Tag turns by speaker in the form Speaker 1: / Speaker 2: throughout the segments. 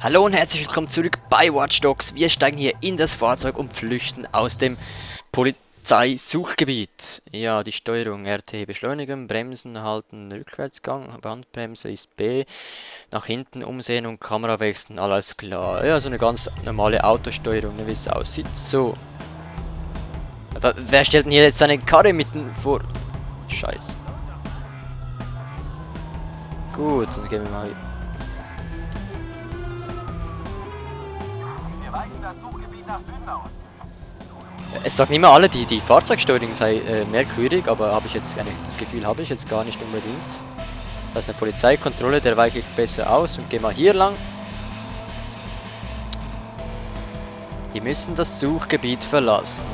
Speaker 1: Hallo und herzlich willkommen zurück bei Watch Dogs. Wir steigen hier in das Fahrzeug und flüchten aus dem Polizeisuchgebiet. Ja, die Steuerung RT beschleunigen, Bremsen halten, Rückwärtsgang, Handbremse ist B, nach hinten umsehen und Kamera wechseln, alles klar. Ja, so eine ganz normale Autosteuerung, wie es aussieht. So. Aber wer stellt denn hier jetzt seine Karre mitten vor? Scheiße. Gut, dann gehen wir mal. Es sagen immer alle, die Fahrzeugsteuerung sei merkwürdig, aber habe ich jetzt eigentlich das Gefühl, habe ich jetzt gar nicht unbedingt. Da ist eine Polizeikontrolle, der weiche ich besser aus und gehe mal hier lang. Die müssen das Suchgebiet verlassen.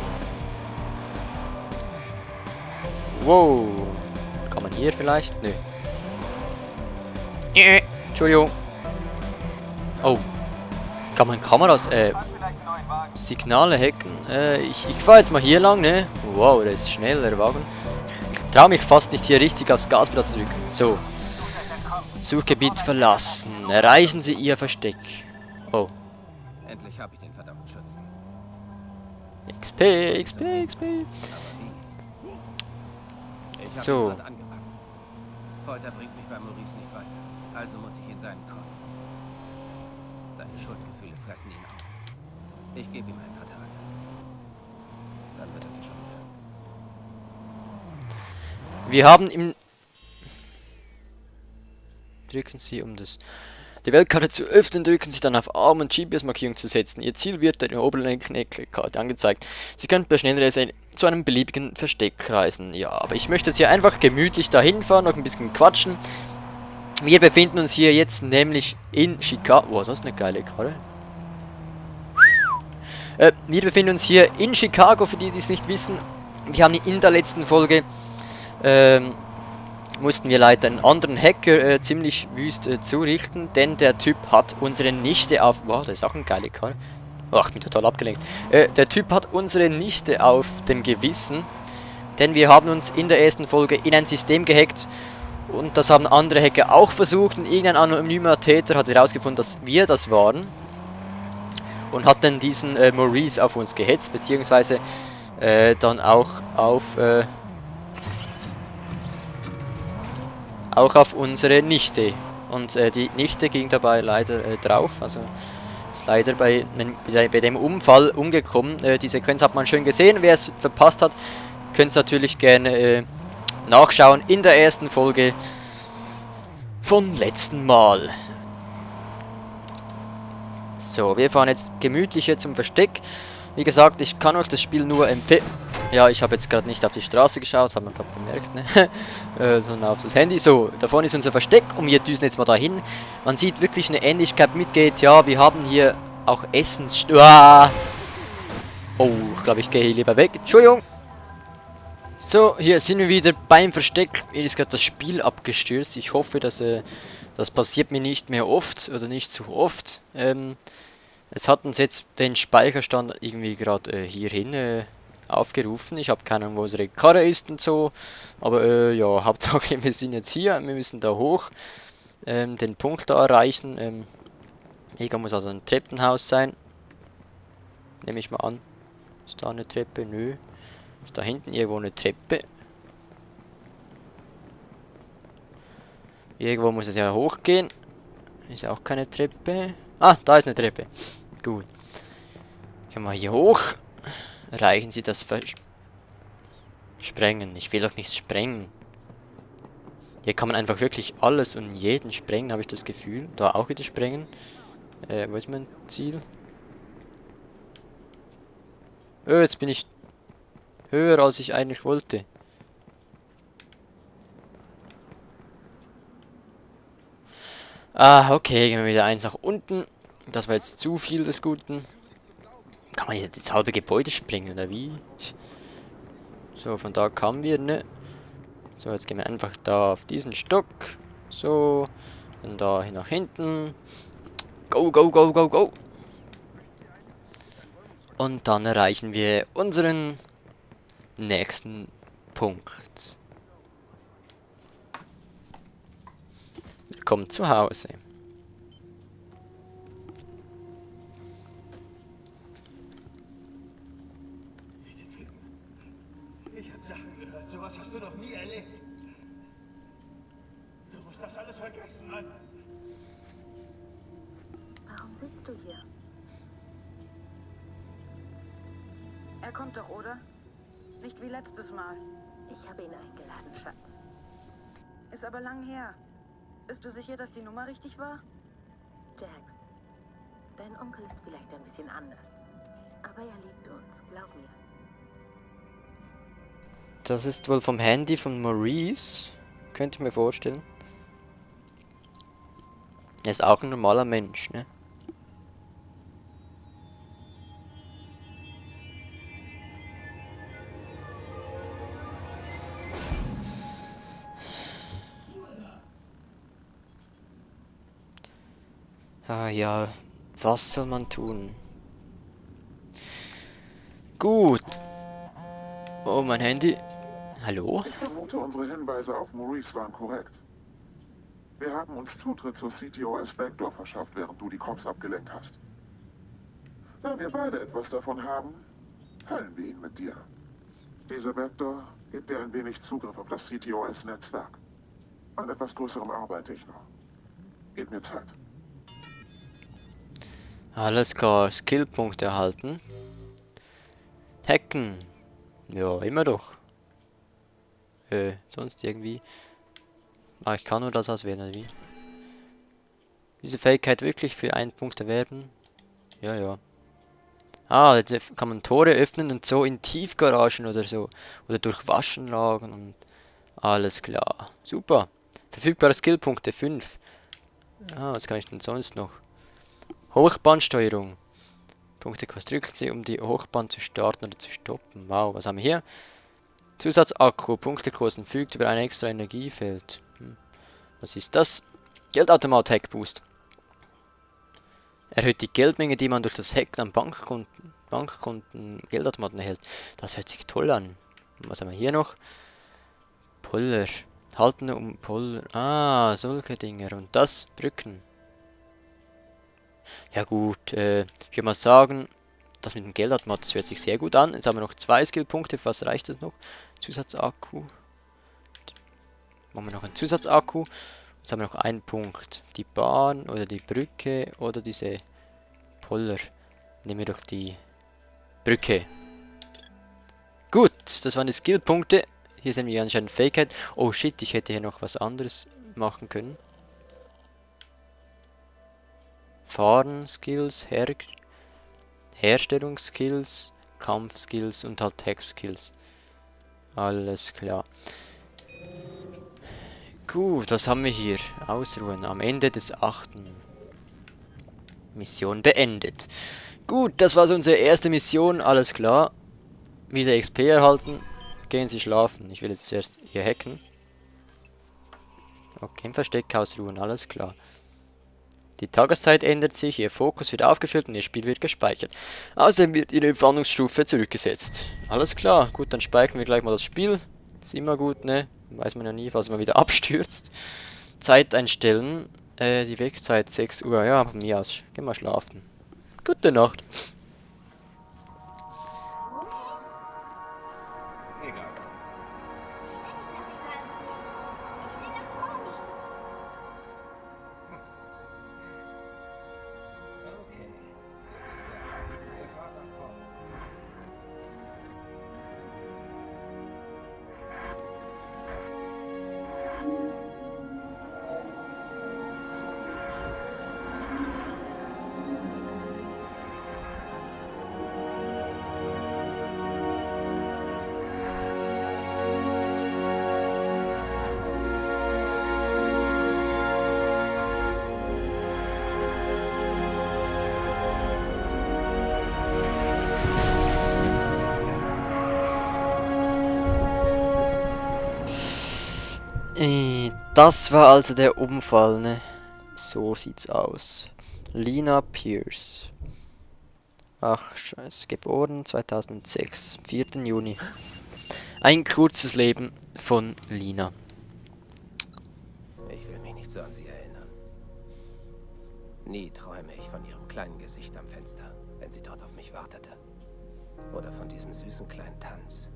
Speaker 1: Wow. Kann man hier vielleicht? Nö. Entschuldigung. Oh. Kann man Kameras, Signale hacken? Ich fahre jetzt mal hier lang, ne? Wow, der ist schnell, der Wagen. Ich traue mich fast nicht hier richtig aufs Gaspedal zu drücken. So. Suchgebiet verlassen. Erreichen Sie Ihr Versteck. Oh.
Speaker 2: Endlich habe ich den verdammten Schützen.
Speaker 1: XP, XP, XP.
Speaker 2: Ich
Speaker 1: So.
Speaker 2: habe ihn angepackt. Folter bringt mich bei Maurice nicht weiter. Also muss ich in seinen Kopf. Seine Schuldgefühle fressen ihn auf. Ich gebe ihm ein paar Tage. Dann wird er sich schon wieder.
Speaker 1: Wir haben im... Drücken Sie, um die Weltkarte zu öffnen, drücken Sie dann auf Arm und GPS-Markierung zu setzen. Ihr Ziel wird in der oberen linken Ecke Karte angezeigt. Sie können per Schnellreise zu einem beliebigen Versteck reisen. Ja, aber ich möchte jetzt hier einfach gemütlich dahin fahren, noch ein bisschen quatschen. Wir befinden uns hier jetzt nämlich in Chicago. Wow, das ist eine geile Karre. Wir befinden uns hier in Chicago, für die, die es nicht wissen. Wir haben in der letzten Folge mussten wir leider einen anderen Hacker ziemlich wüst zurichten, denn der Typ hat unsere Nichte auf... Wow, das ist auch eine geile Karre. Ach, ich bin total abgelenkt. Der Typ hat unsere Nichte auf dem Gewissen, denn wir haben uns in der ersten Folge in ein System gehackt und das haben andere Hacker auch versucht und irgendein anonymer Täter hat herausgefunden, dass wir das waren und hat dann diesen Maurice auf uns gehetzt, beziehungsweise dann auch auf unsere Nichte. Und die Nichte ging dabei leider drauf, also ist leider bei dem Unfall umgekommen. Die Sequenz hat man schön gesehen. Wer es verpasst hat, könnt es natürlich gerne nachschauen in der ersten Folge vom letzten Mal. So, wir fahren jetzt gemütlich hier zum Versteck. Wie gesagt, ich kann euch das Spiel nur empfehlen. Ja, ich habe jetzt gerade nicht auf die Straße geschaut, das hat man gerade bemerkt, ne? Sondern auf das Handy. So, da vorne ist unser Versteck und wir düsen jetzt mal dahin. Man sieht wirklich eine Ähnlichkeit mit GTA. Wir haben hier auch Essens... Oh, ich glaube, ich gehe hier lieber weg. Entschuldigung. So, hier sind wir wieder beim Versteck. Hier ist gerade das Spiel abgestürzt. Ich hoffe, dass das passiert mir nicht mehr oft oder nicht zu oft. Es hat uns jetzt den Speicherstand irgendwie gerade hierhin aufgerufen. Ich habe keine Ahnung, wo unsere Karre ist und so. Aber ja, Hauptsache wir sind jetzt hier. Wir müssen da hoch. Den Punkt da erreichen. Hier muss also ein Treppenhaus sein. Nehme ich mal an. Ist da eine Treppe? Nö. Ist da hinten irgendwo eine Treppe? Irgendwo muss es ja hochgehen. Ist auch keine Treppe. Ah, da ist eine Treppe. Gut. Gehen wir hier hoch. Erreichen Sie das Sprengen. Ich will doch nichts sprengen. Hier kann man einfach wirklich alles und jeden sprengen, habe ich das Gefühl. Da auch wieder sprengen. Wo ist mein Ziel? Jetzt bin ich höher, als ich eigentlich wollte. Ah, okay, gehen wir wieder eins nach unten. Das war jetzt zu viel des Guten. Kann man jetzt das halbe Gebäude springen, oder wie? So, von da kamen wir, ne? So, jetzt gehen wir einfach da auf diesen Stock. So, dann da nach hinten. Go, go, go, go, go. Und dann erreichen wir unseren nächsten Punkt. Willkommen zu Hause.
Speaker 3: Sowas hast du noch nie erlebt. Du musst das alles vergessen, Mann.
Speaker 4: Warum sitzt du hier? Er kommt doch, oder? Nicht wie letztes Mal.
Speaker 5: Ich habe ihn eingeladen, Schatz.
Speaker 4: Ist aber lang her. Bist du sicher, dass die Nummer richtig war?
Speaker 5: Jax, dein Onkel ist vielleicht ein bisschen anders. Aber er liebt uns, glaub mir.
Speaker 1: Das ist wohl vom Handy von Maurice. Könnte ich mir vorstellen. Er ist auch ein normaler Mensch, ne? Ah ja, was soll man tun? Gut. Oh, mein Handy. Hallo?
Speaker 6: Ich vermute, unsere Hinweise auf Maurice waren korrekt. Wir haben uns Zutritt zur CTOS Backdoor verschafft, während du die Cops abgelenkt hast. Da wir beide etwas davon haben, teilen wir ihn mit dir. Dieser Backdoor gibt dir ein wenig Zugriff auf das CTOS-Netzwerk. An etwas Größerem arbeite ich noch. Gib mir Zeit.
Speaker 1: Alles klar, Skillpunkte erhalten. Hacken. Ja, immer doch. Sonst irgendwie. Ah, ich kann nur das auswählen, oder wie? Diese Fähigkeit wirklich für einen Punkt erwerben. Ja, ja. Ah, jetzt kann man Tore öffnen und so in Tiefgaragen oder so. Oder durch Waschanlagen und alles klar. Super. Verfügbare Skillpunkte 5. Ah, was kann ich denn sonst noch? Hochbahnsteuerung. Punkte kostet Rückzieher, um die Hochbahn zu starten oder zu stoppen. Wow, was haben wir hier? Zusatzakku. Punkte kosten fügt über ein extra Energiefeld. Was ist das? Geldautomat Hack Boost. Erhöht die Geldmenge, die man durch das Hacken am Bankkonten Geldautomaten erhält. Das hört sich toll an. Was haben wir hier noch? Poller. Halten um Poller. Ah, solche Dinger. Und das? Brücken. Ja gut, ich würde mal sagen, das mit dem Geldautomat, das hört sich sehr gut an. Jetzt haben wir noch 2 Skillpunkte, für was reicht das noch? Zusatzakku. Machen wir noch einen Zusatzakku. Jetzt haben wir noch einen Punkt. Die Bahn oder die Brücke oder diese Poller. Nehmen wir doch die Brücke. Gut, das waren die Skillpunkte. Hier sehen wir anscheinend Fähigkeit. Oh shit, ich hätte hier noch was anderes machen können. Fahren-Skills, Herstellungsskills, Kampfskills und halt Tech-Skills. Alles klar. Gut, was haben wir hier? Ausruhen. Am Ende des 8. Mission beendet. Gut, das war so unsere erste Mission. Alles klar. Wieder XP erhalten. Gehen Sie schlafen. Ich will jetzt zuerst hier hacken. Okay, im Versteck ausruhen. Alles klar. Die Tageszeit ändert sich, Ihr Fokus wird aufgefüllt und Ihr Spiel wird gespeichert. Außerdem wird Ihre Entfernungsstufe zurückgesetzt. Alles klar, gut, dann speichern wir gleich mal das Spiel. Ist immer gut, ne? Weiß man ja nie, falls man wieder abstürzt. Zeit einstellen. Die Wegzeit 6 Uhr. Ja, von mir aus. Geh mal schlafen. Gute Nacht.
Speaker 3: Egal. Okay. Alles klar. Wir fahren nach Porto.
Speaker 1: Das war also der Unfall, ne? So sieht's aus. Lina Pierce. Ach, scheiße. Geboren 2006, 4. Juni. Ein kurzes Leben von Lina.
Speaker 2: Ich will mich nicht so an sie erinnern. Nie träume ich von ihrem kleinen Gesicht am Fenster, wenn sie dort auf mich wartete. Oder von diesem süßen kleinen Tanz.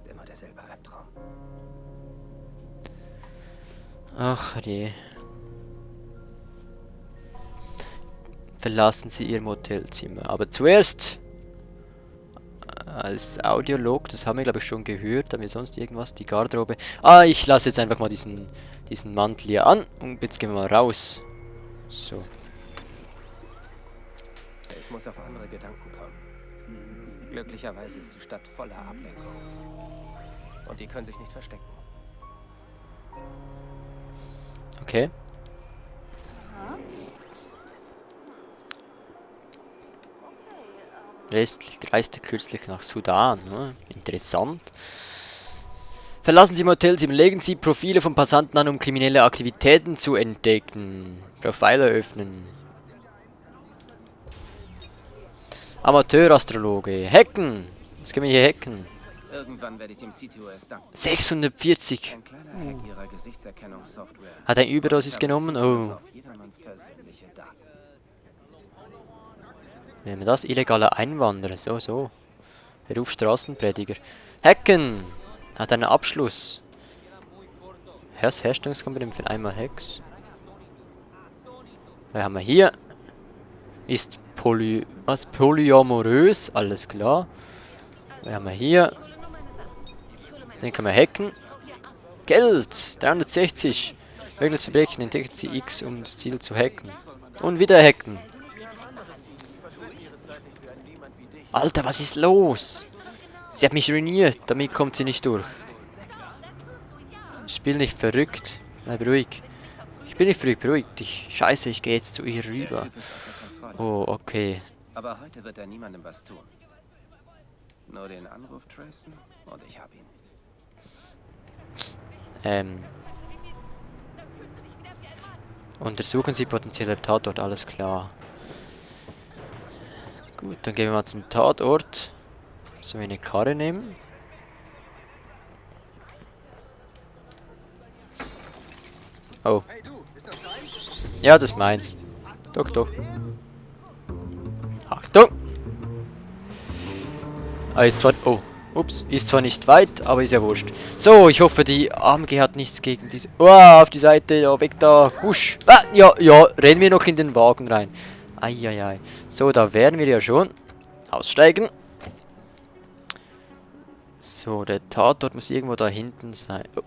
Speaker 2: ist immer derselbe Albtraum.
Speaker 1: Ach je. Verlassen Sie Ihr Motelzimmer. Aber zuerst als Audiolog, das haben wir glaube ich schon gehört, haben wir sonst irgendwas, die Garderobe. Ah, ich lasse jetzt einfach mal diesen Mantel hier an und jetzt gehen wir mal raus. So.
Speaker 2: Ich muss auf andere Gedanken kommen. Glücklicherweise ist die Stadt voller Ablenkung. Und die können sich nicht verstecken.
Speaker 1: Okay. Reiste kürzlich nach Sudan. Ne? Interessant. Verlassen Sie Motelzimmer. Legen Sie Profile von Passanten an, um kriminelle Aktivitäten zu entdecken. Profile öffnen. Amateurastrologe. Hacken. Was können wir hier hacken?
Speaker 2: Irgendwann werde ich dem CTOS danken.
Speaker 1: 640.
Speaker 2: Ein kleiner Hack ihrer Gesichtserkennungssoftware.
Speaker 1: Hat ein Überdosis genommen? Oh.
Speaker 2: Auf jedermanns persönliche Daten.
Speaker 1: Wie haben wir das? Illegaler Einwanderer. So. Beruf Straßenprediger. Hacken. Hat einen Abschluss. Das Herstellungskomponent für einmal Hacks. Was haben wir hier? Ist polyamorös. Alles klar. Was haben wir hier? Den können wir hacken. Geld. 360. Mögliches Verbrechen. Entdeckt sie X, um das Ziel zu hacken. Und wieder hacken. Alter, was ist los? Sie hat mich ruiniert. Damit kommt sie nicht durch. Ich bin nicht verrückt. Bleib ruhig. Ich bin nicht verrückt. Beruhig dich. Scheiße, ich gehe jetzt zu ihr rüber. Oh, okay.
Speaker 2: Aber heute wird er niemandem was tun. Nur den Anruf tracen und ich hab ihn.
Speaker 1: Untersuchen Sie potenzielle Tatort, alles klar. Gut, dann gehen wir mal zum Tatort. Sollen wir eine Karre nehmen? Oh. Ja, das ist meins. Doch. Achtung! Ah, ist zwar... Oh. Ups. Ist zwar nicht weit, aber ist ja wurscht. So, ich hoffe, die AMG hat nichts gegen diese... Oh, auf die Seite. Ja, weg da. Husch. Ah, ja, rennen wir noch in den Wagen rein. Eieiei. So, da wären wir ja schon. Aussteigen. So, der Tatort muss irgendwo da hinten sein. Oh.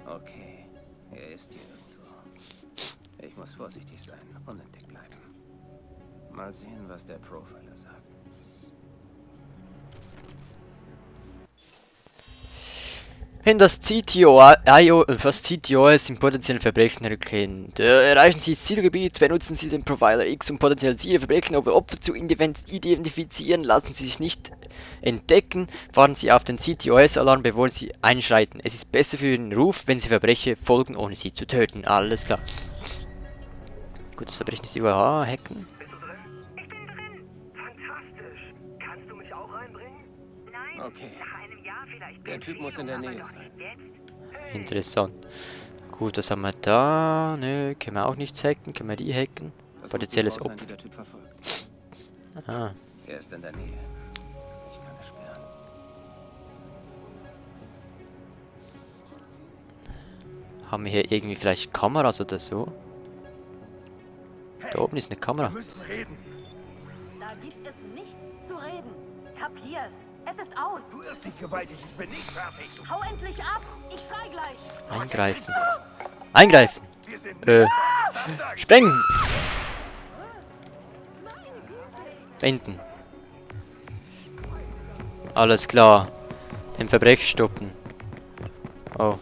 Speaker 2: Okay, er ist hier irgendwo. Ich muss vorsichtig sein, unentdeckt bleiben. Mal sehen, was der Profiler sagt.
Speaker 1: Wenn das CTOS im potenziellen Verbrechen erkennt, erreichen Sie das Zielgebiet, benutzen Sie den Profiler X, um potenzielle Ziele, Verbrechen oder Opfer zu identifizieren, lassen Sie sich nicht entdecken, fahren Sie auf den CTOS-Alarm, bevor Sie einschreiten. Es ist besser für Ihren Ruf, wenn Sie Verbrecher folgen, ohne sie zu töten. Alles klar. Gut, das Verbrechen ist überall. Hacken.
Speaker 7: Bist du drin? Ich bin drin. Fantastisch. Kannst du mich auch reinbringen?
Speaker 5: Nein,
Speaker 2: Okay.
Speaker 5: nach einem Jahr vielleicht.
Speaker 2: Der Typ muss in der Nähe sein.
Speaker 1: Interessant. Gut, was haben wir da? Nö, können wir auch nichts hacken. Können wir die hacken?
Speaker 2: Das
Speaker 1: Potenzielles
Speaker 2: muss die Frau sein,
Speaker 1: Opfer.
Speaker 2: die der Typ verfolgt.
Speaker 1: Ah.
Speaker 2: Er ist in der Nähe. Ich kann es sperren.
Speaker 1: Haben wir hier irgendwie vielleicht Kameras oder so? Da oben ist eine Kamera.
Speaker 7: Wir müssen reden.
Speaker 5: Da gibt es nichts zu reden. Kapier's. Es ist aus.
Speaker 7: Du irrst dich gewaltig. Ich bin nicht fertig.
Speaker 5: Hau endlich ab. Ich schrei gleich.
Speaker 1: Eingreifen. Eingreifen.
Speaker 7: Wir sind
Speaker 1: Sprengen. Enden. Alles klar. Den Verbrechen stoppen. Oh.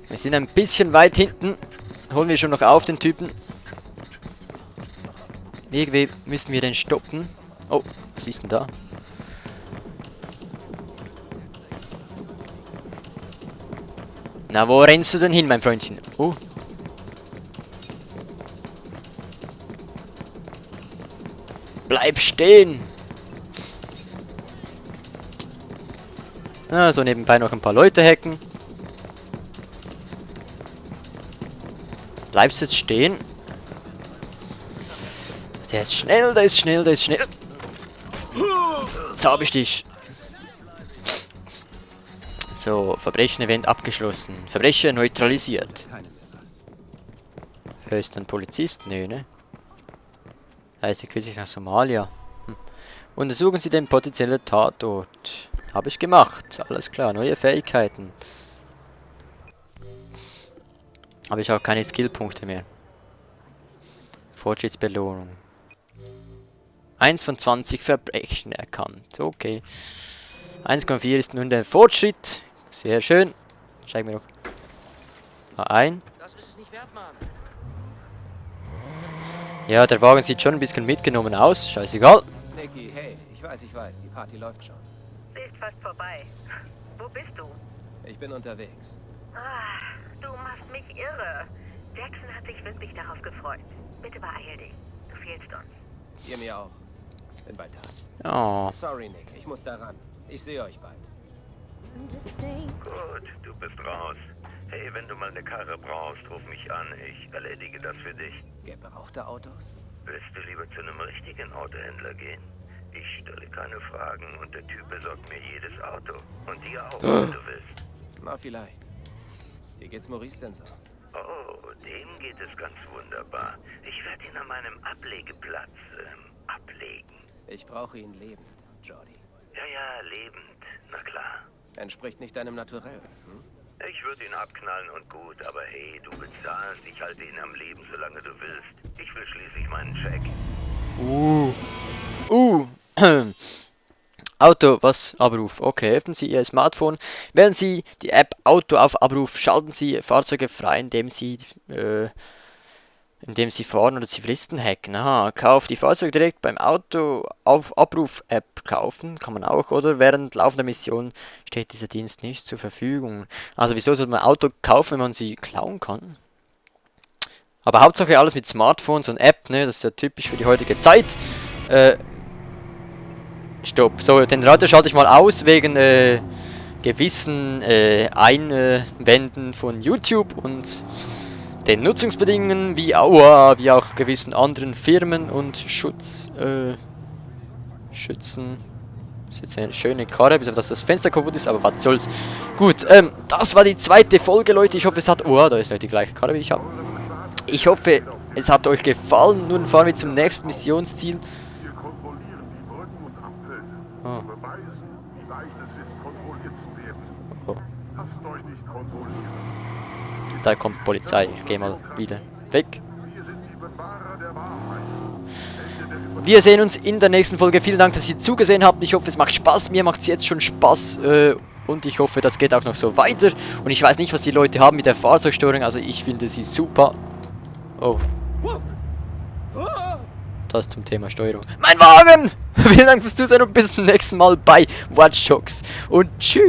Speaker 1: Wir sind ein bisschen weit hinten. Holen wir schon noch auf den Typen. Irgendwie müssen wir den stoppen. Oh, was ist denn da? Na, wo rennst du denn hin, mein Freundchen? Oh. Bleib stehen! So nebenbei noch ein paar Leute hacken. Bleibst du jetzt stehen? Der ist schnell, der ist schnell, der ist schnell. Jetzt hab ich dich. So, Verbrechen-Event abgeschlossen. Verbrecher neutralisiert.
Speaker 2: Keinem mehr was.
Speaker 1: Ist ein Polizist? Nö, ne? Heißt, kürzlich nach Somalia. Untersuchen Sie den potenziellen Tatort. Habe ich gemacht. Alles klar, neue Fähigkeiten. Habe ich auch keine Skillpunkte mehr. Fortschrittsbelohnung. 1 von 20 Verbrechen erkannt. Okay. 1,4 ist nun der Fortschritt. Sehr schön. Steig mir noch mal ein.
Speaker 8: Das ist es nicht wert, Mann.
Speaker 1: Ja, der Wagen sieht schon ein bisschen mitgenommen aus. Scheißegal.
Speaker 2: Nicky, hey, ich weiß, die Party läuft schon.
Speaker 7: Sie ist fast vorbei. Wo bist du?
Speaker 2: Ich bin unterwegs.
Speaker 7: Ah, du machst mich irre. Jackson hat sich wirklich darauf gefreut. Bitte beeil dich. Du fehlst uns.
Speaker 2: Ihr mir auch. Bin bald da.
Speaker 1: Oh.
Speaker 2: Sorry, Nick, ich muss da ran. Ich sehe euch bald.
Speaker 9: Gut, du bist raus. Hey, wenn du mal eine Karre brauchst, ruf mich an. Ich erledige das für dich.
Speaker 2: Gebrauchte Autos?
Speaker 9: Willst du lieber zu einem richtigen Autohändler gehen? Ich stelle keine Fragen und der Typ besorgt mir jedes Auto. Und dir auch, wenn du willst.
Speaker 2: Na, vielleicht. Wie geht's Maurice denn so?
Speaker 9: Oh, dem geht es ganz wunderbar. Ich werde ihn an meinem Ablegeplatz ablegen.
Speaker 2: Ich brauche ihn lebend, Jordi.
Speaker 9: Ja, lebend. Na klar.
Speaker 2: Entspricht nicht deinem Naturell. Hm?
Speaker 9: Ich würde ihn abknallen und gut, aber hey, du bezahlst. Ich halte ihn am Leben, solange du willst. Ich will schließlich meinen Check.
Speaker 1: Auto, was? Abruf. Okay, öffnen Sie Ihr Smartphone. Wählen Sie die App Auto auf Abruf. Schalten Sie Fahrzeuge frei, indem Sie fahren oder Zivilisten hacken. Aha, Kauf die Fahrzeuge direkt beim Auto auf Abruf-App kaufen. Kann man auch, oder? Während laufender Mission steht dieser Dienst nicht zur Verfügung. Also wieso sollte man ein Auto kaufen, wenn man sie klauen kann? Aber Hauptsache alles mit Smartphones und App, ne? Das ist ja typisch für die heutige Zeit. Stopp. So, den Radio schalte ich mal aus wegen gewissen Einwänden von YouTube und den Nutzungsbedingungen wie auch gewissen anderen Firmen und Schützen. Das ist jetzt eine schöne Karre, bis auf dass das Fenster kaputt ist, aber was soll's. Gut, das war die zweite Folge, Leute. Ich hoffe, es hat... Oh, da ist ja die gleiche Karre, wie ich habe. Ich hoffe, es hat euch gefallen. Nun fahren wir zum nächsten Missionsziel.
Speaker 6: Wir kontrollieren die Brücken und Ampeln.
Speaker 1: Oh.
Speaker 6: Beweisen, wie leicht es ist, kontrolliert zu werden.
Speaker 1: Oh.
Speaker 6: Lasst euch nicht kontrollieren.
Speaker 1: Da kommt Polizei. Ich gehe mal wieder weg.
Speaker 6: Wir sind die Bewahrer der Wahrheit.
Speaker 1: Wir sehen uns in der nächsten Folge. Vielen Dank, dass ihr zugesehen habt. Ich hoffe, es macht Spaß. Mir macht es jetzt schon Spaß. Und ich hoffe, das geht auch noch so weiter. Und ich weiß nicht, was die Leute haben mit der Fahrzeugsteuerung. Also ich finde sie super. Oh. Das zum Thema Steuerung. Mein Wagen! Vielen Dank fürs Zusehen und bis zum nächsten Mal bei Watch Dogs. Und tschüss!